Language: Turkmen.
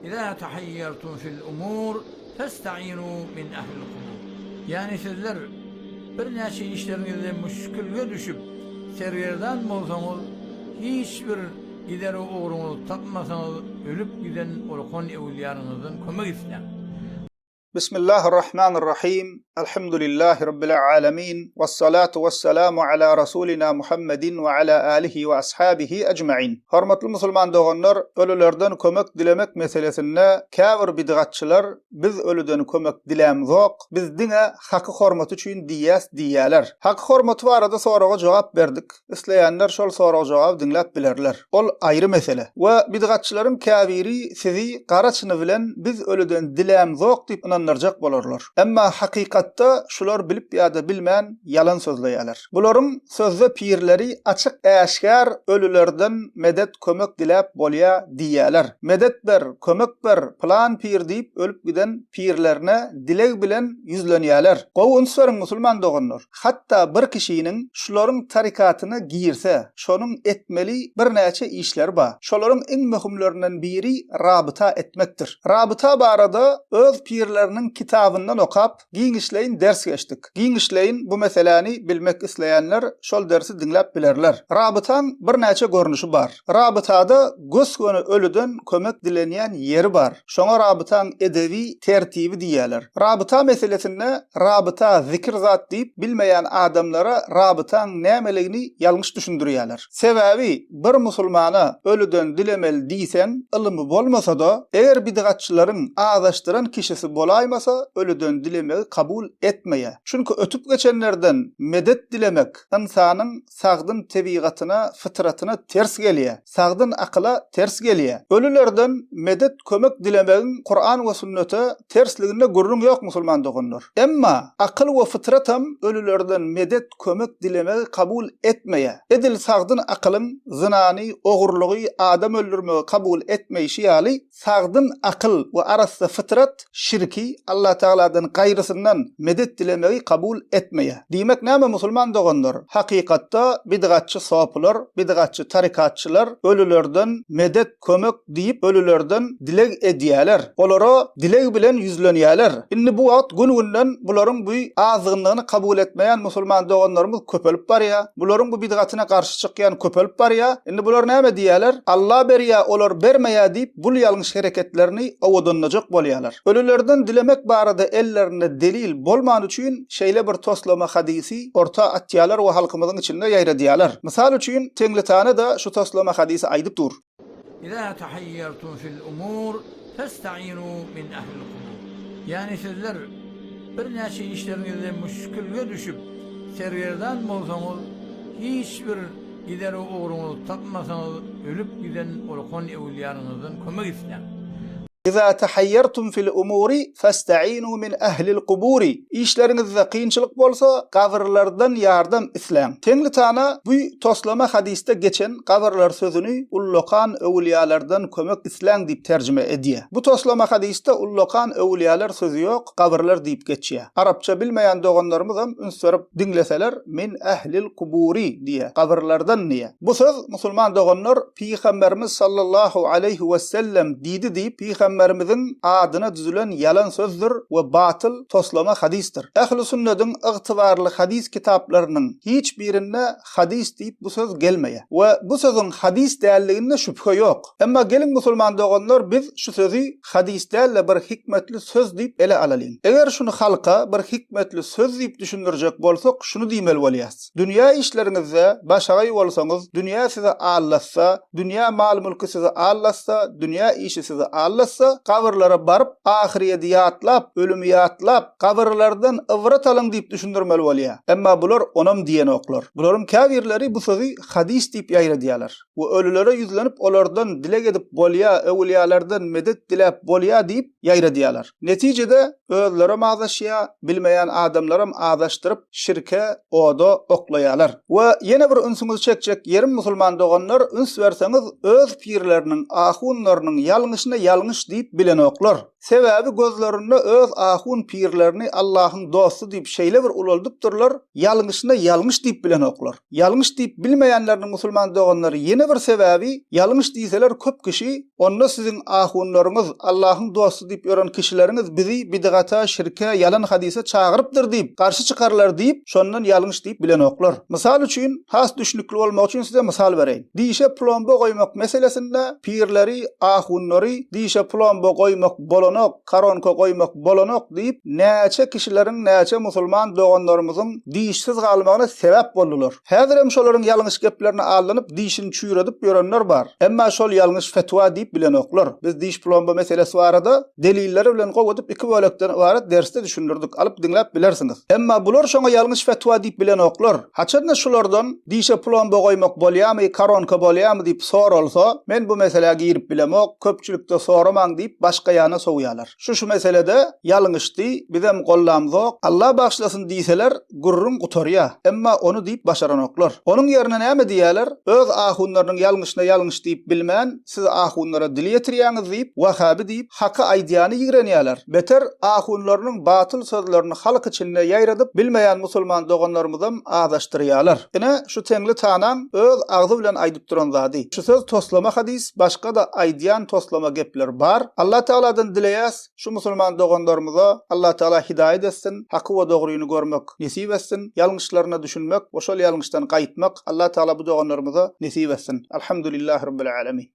İza tahayyartum fil umur festa'inu min ahlil kubur. Yani sizler bir neçe işlerinizde müşkülge düşüp sergerden bolsanız, hiçbir gideri uğrunuz tapmasanız, ölüp giden orkon evliyanınızın kömek isteyin. Bismillahirrahmanirrahim. Elhamdülillahi Rabbil alemin. Vessalatu vesselamu ala Rasulina Muhammedin ve ala alihi ve ashabihi ecma'in. Hormatly musulman doganlar, ölülerden kömek dilemek meselesinde käbir bidgatçylar biz ölüden kömek dilemzok, biz diňe haky hormaty üçin diýäs diýäler. Haky hormaty barada soraga jogap berdik. Isleýänler şol soraga jogap dinläp bilerler. Ol aýry mesele. We bidgatçylaryň käbiri sizi garaçyny bilen biz ölüden dilemzok diýip inanırjak bolarlar. Emma hakykatda şular bilip ýa-da bilmän yalan sözleýärler. Bularyň sözde pirleri açyk äşkär ölülerden medet kömek dilep bolýa diýärler. Medet ber, kömek ber, plan pir diýip ölüp giden pirlerine dileg bilen ýüzlenýärler. Gowy ünsüriň musulman doganlar. Hatda bir kişiniň şularyň tarikatyna girse, şonuň etmeli bir näçe işler bar. Şolaryň iň möhümlerinden biri rabyta etmekdir. Rabyta barada öz pirleriniň kitabyndan okap, giňişleýin ders geçdik. Giňişleýin bu meseleni bilmek isleýänler şol dersi dinläp bilerler. Rabytaň bir näçe görnüşi bar. Rabytada gösgöni ölüden kömek dilenýän ýeri bar. Şoňa rabytaň edebi tertibi diýerler. Rabyta meselesinde rabyta zikir zat diýip bilmeýän adamlara rabytaň nämeligini ýalňyş düşündirýärler. Sebäbi bir musulmana ölüden dilemel diýsen, ilmi bolmasa-da, eger bidgatçylaryň azaşdyran kişisi bolaýmasa, ölüden dilemegi kabul etmeýär. Çünki ötüp geçenlerden medet dilemek insanyň sagdyn tebigatyna, fıtratyna ters gelýär. Sagdyn akla ters gelýär. Ölülerden medet kömek dilemegiň Kur'an we sünnete tersliginde görüň ýok musulman doganlar. Emma akıl we fıtratam ölülerden medet kömek dilemegi kabul etmeýär. Edil sagdyn akylyň zynany, ogurlugy, adam öldürmegi kabul etmeýişi ýaly sagdyn akyl we arasynda fıtrat şirki Allah Taala'dan gaýrysyndan medet dilemegi kabul etmeýär. Diýmek näme musulman doganlar? Hakykatda bidgatçy soplar, bidgatçy tarikatçylar ölülerden medet kömek diýip ölülerden dileg edýärler. Olara dileg bilen ýüzlenýärler. Indi bu wagt gün-günden bularyň bu azgynlygyny kabul etmeýän musulman doganlarymyz köpelip barýar. Bularyň bu bidgatyna garşy çykýan köpelip barýar. Indi bular näme diýärler? Allah berýär, olar bermeýär diýip bu ýalňyş hereketlerini awadanajak bolýarlar. Ölülerden dilemek barada ellerinde delil bolman üçin şeýle bir toslama hadisi orta atýarlar we halkymyzyň içinde ýaýradýarlar. Mysal üçin Tenglitana da şu toslama hadisi aýdyp dur. İza tahayyartum fil umur festa'inu min ahlil kubur. Yani sizler bir neçe işlerinizde müşkülge düşüp sergerden bolsanız, hiçbir gideri uğrunuz tapmasanız, ölüp giden orkon evliyanınızın kömek isteyin. İza tahayyartum fil umuri fasta'inu min ahlil kuburi. İşlerinizde kıyınçılık bolsa gavırlardan yardım isleň. Tenglitana bu toslama hadiste geçen gavırlar sözünü ullokan ewliyalardan kömek isleň diýip terjime edýär. Bu toslama hadiste ullokan ewliyalar sözü ýok, gavırlar diýip geçýär. Arapça bilmeýän doganlarymyz hem ünsürip dinleseler min ahlil kuburi diýär. Gavırlardan niýe? Bu söz musulman doganlar Peygamberimiz sallallahu aleyhi ve sellem diýdi diýip Peygamberimizin adyna düzülen yalan sözdür we batıl toslama hadistir. Ähli sünnetin ygtybarly hadis kitaplarynyň hiç birinde hadis diýip bu söz gelmeýär. We bu sözüň hadis dälliginde şüphe ýok. Emma gelin musulman doganlar biz şu sözü hadis däl bir hikmetli söz diýip ele alalyň. Eger şunu halka bir hikmetli söz diýip düşündirjek bolsak şunu diýmeli bolýas. Dünýä işlerinizde başagy bolsaňyz, dünýä size allassa, dünýä mal mülki size allassa, dünýä işi size allassa, gavırlara barıp ahiriyeti ýatlap, ölümü ýatlap, gavırlardan ıvrat alyň diýip düşündirmeli bolýar. Emma bular onam diýen oklar. Bularyň käbirleri bu sözü hadis diýip ýaýradýarlar. We ölülere ýüzlenip olardan dileg edip bolýar, ewliýalardan medet dilep bolýar diýip ýaýradýarlar. Netijede özleri mazaşýar, bilmeýän adamlarym azaşdyryp şirke oda oklaýarlar. We ýene bir ünsüňiz çekjek ýerim musulman doganlar üns berseňiz öz pirleriniň, ahunlarynyň ýalňyşyna ýalňyş diýip bilenoklar. Sebäbi gözlerinde öz ahun pirlerini Allah'ın dostu diýip şeýle bir ululdypdyrlar, ýalňyşyna ýalňyş diýip bilenoklar. Ýalňyş diýip bilmeýänleriň musulman doganlary ýene bir sebäbi, ýalňyş diýseler köp kişi, onda sizin ahunlaryňyz Allah'ın dostu diýip ýören kişileriňiz bizi bidgata, şirke, ýalan hadise çağırıpdyr diýip, garşy çykarlar diýip, şondan ýalňyş diýip bilenoklar. Misal üçin, has düşnükli bolmak üçin size misal bereýin. Diýişe plomba goýmak meselesinde pirleri, ahunlary diýişe plomba goýmak bolanok, karonka goýmak bolanok diýip näçe kişileriň, näçe musulman doganlarymyzyň diýişsiz galmagyna sebäp boldular. Häzir hem şolaryň ýalňyş geplerini alanyp diýişini çüýredip ýörenler bar. Emma şol ýalňyş fetwa diýip bilenoklar. Biz diýiş plomba meselesi barada delilleri bilen gowadyp iki bölekden ibaret derste düşündirdik. Alyp dinläp bilersiňiz. Emma bular şoňa ýalňyş fetwa diýip bilenoklar. Haçanda şolardan diýişe plomba goýmak bolýarmy, karonka bolýarmy diýip soralsa, men bu meselege girip bilemok, köpçülükde soramaň diýip başga ýana soňýarlar. Şu meselede ýalňyşdy, bizem gollamyzok. Allah bagşlasyn diýseler, gurrun gutarýar. Emma onu diýip başaranoklar. Onuň ýerine näme diýerler? Öz ahunlarynyň ýalňyşyna ýalňyş diýip bilmän, siz ahunlara dil ýetirýäňiz diýip, wahabi diýip haka aýdýany ýigrenýärler. Beter ahunlarynyň batyl sözlerini halk içinde ýaýradyp bilmeýän musulman doganlarymyzam adaşdyrýarlar. Ene şu teňli tanan öz agzy bilen aýdyp duran zady. Şu söz toslama hadis, başga da aýdýan toslama gepler bar. Allah Taala'dan dileýäs, şu musulman doganlarymyza Allah Taala hidaýet etsin, haky we dogryny görmek nesip etsin, ýalňyşlaryna düşünmek, oşol ýalňyşdan gaýtmak Allah Taala bu doganlarymyza nesip etsin. Alhamdulillahirabbil alamin.